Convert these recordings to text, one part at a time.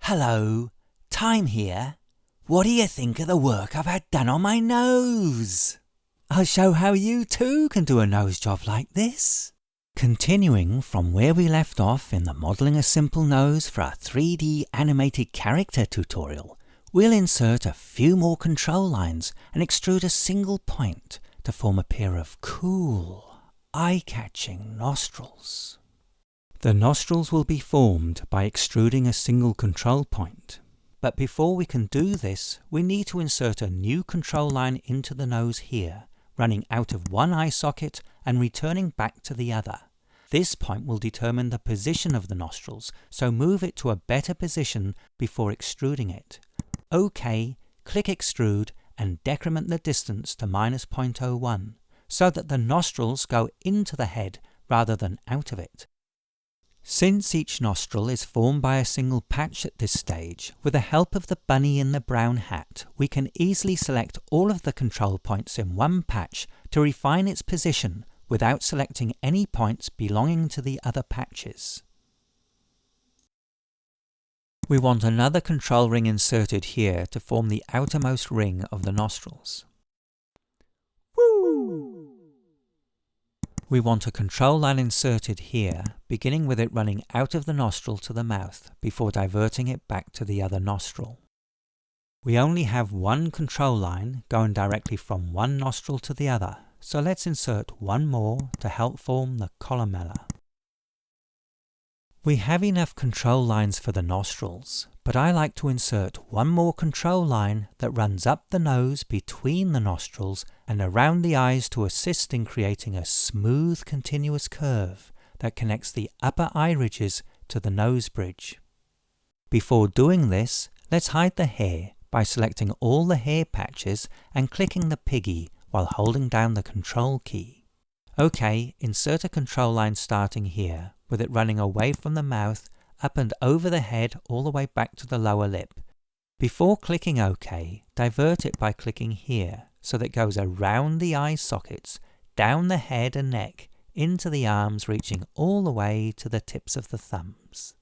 Hello, Time here. What do you think of the work I've had done on my nose? I'll show how you too can do a nose job like this. Continuing from where we left off in the Modelling a Simple Nose for our 3D animated character tutorial, we'll insert a few more control lines and extrude a single point to form a pair of cool, eye-catching nostrils. The nostrils will be formed by extruding a single control point. But before we can do this, we need to insert a new control line into the nose here, running out of one eye socket and returning back to the other. This point will determine the position of the nostrils, so move it to a better position before extruding it. OK, click Extrude and decrement the distance to -0.01, so that the nostrils go into the head rather than out of it. Since each nostril is formed by a single patch at this stage, with the help of the bunny in the brown hat, we can easily select all of the control points in one patch to refine its position without selecting any points belonging to the other patches. We want another control ring inserted here to form the outermost ring of the nostrils. Woo! We want a control line inserted here, beginning with it running out of the nostril to the mouth before diverting it back to the other nostril. We only have one control line going directly from one nostril to the other, so let's insert one more to help form the columella. We have enough control lines for the nostrils, but I like to insert one more control line that runs up the nose between the nostrils and around the eyes to assist in creating a smooth continuous curve that connects the upper eye ridges to the nose bridge. Before doing this, let's hide the hair by selecting all the hair patches and clicking the piggy while holding down the Control key. OK, insert a control line starting here, with it running away from the mouth, up and over the head all the way back to the lower lip. Before clicking OK, divert it by clicking here, so that it goes around the eye sockets, down the head and neck, into the arms reaching all the way to the tips of the thumbs.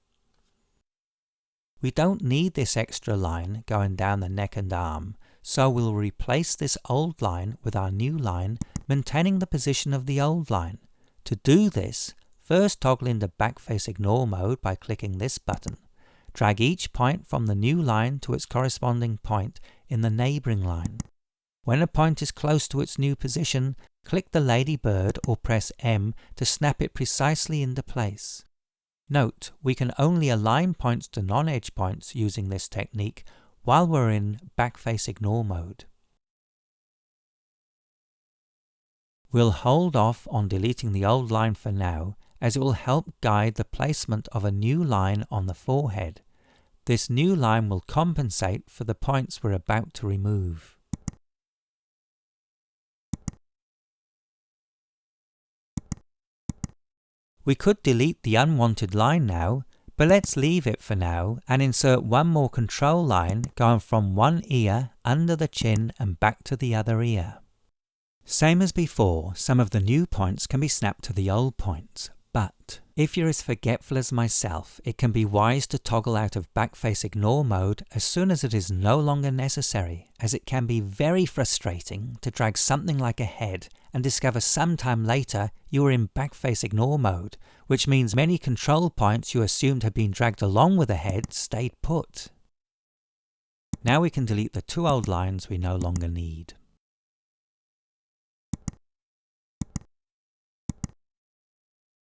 We don't need this extra line going down the neck and arm, so we'll replace this old line with our new line, maintaining the position of the old line. To do this, first toggle into backface ignore mode by clicking this button. Drag each point from the new line to its corresponding point in the neighbouring line. When a point is close to its new position, click the ladybird or press M to snap it precisely into place. Note, we can only align points to non-edge points using this technique while we're in backface ignore mode. We'll hold off on deleting the old line for now, as it will help guide the placement of a new line on the forehead. This new line will compensate for the points we're about to remove. We could delete the unwanted line now, but let's leave it for now and insert one more control line going from one ear under the chin and back to the other ear. Same as before, some of the new points can be snapped to the old points, but if you're as forgetful as myself, it can be wise to toggle out of backface ignore mode as soon as it is no longer necessary, as it can be very frustrating to drag something like a head and discover sometime later you were in backface ignore mode, which means many control points you assumed had been dragged along with the head stayed put. Now we can delete the two old lines we no longer need.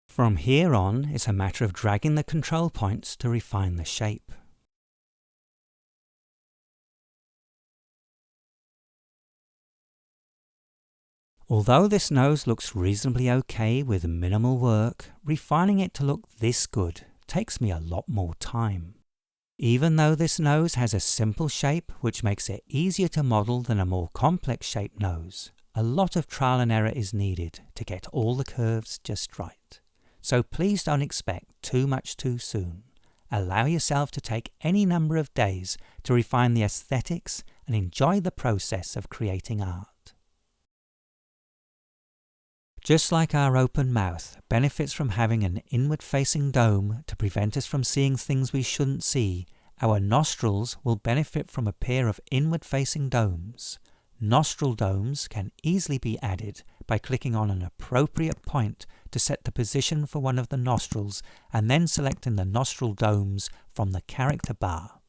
From here on, it's a matter of dragging the control points to refine the shape. Although this nose looks reasonably okay with minimal work, refining it to look this good takes me a lot more time. Even though this nose has a simple shape which makes it easier to model than a more complex shaped nose, a lot of trial and error is needed to get all the curves just right. So please don't expect too much too soon. Allow yourself to take any number of days to refine the aesthetics and enjoy the process of creating art. Just like our open mouth benefits from having an inward-facing dome to prevent us from seeing things we shouldn't see, Our nostrils will benefit from a pair of inward-facing domes. Nostril domes can easily be added by clicking on an appropriate point to set the position for one of the nostrils and then selecting the nostril domes from the character bar.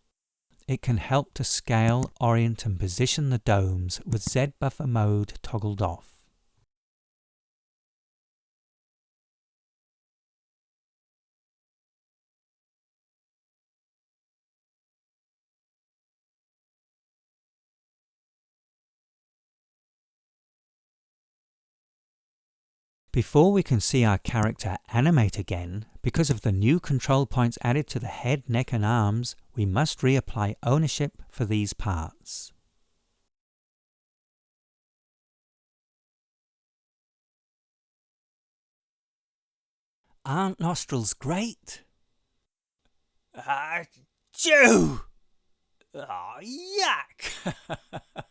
It can help to scale, orient and position the domes with Z buffer mode toggled off. Before we can see our character animate again, because of the new control points added to the head, neck and arms, we must reapply ownership for these parts. Aren't nostrils great? Achoo! Oh, yuck!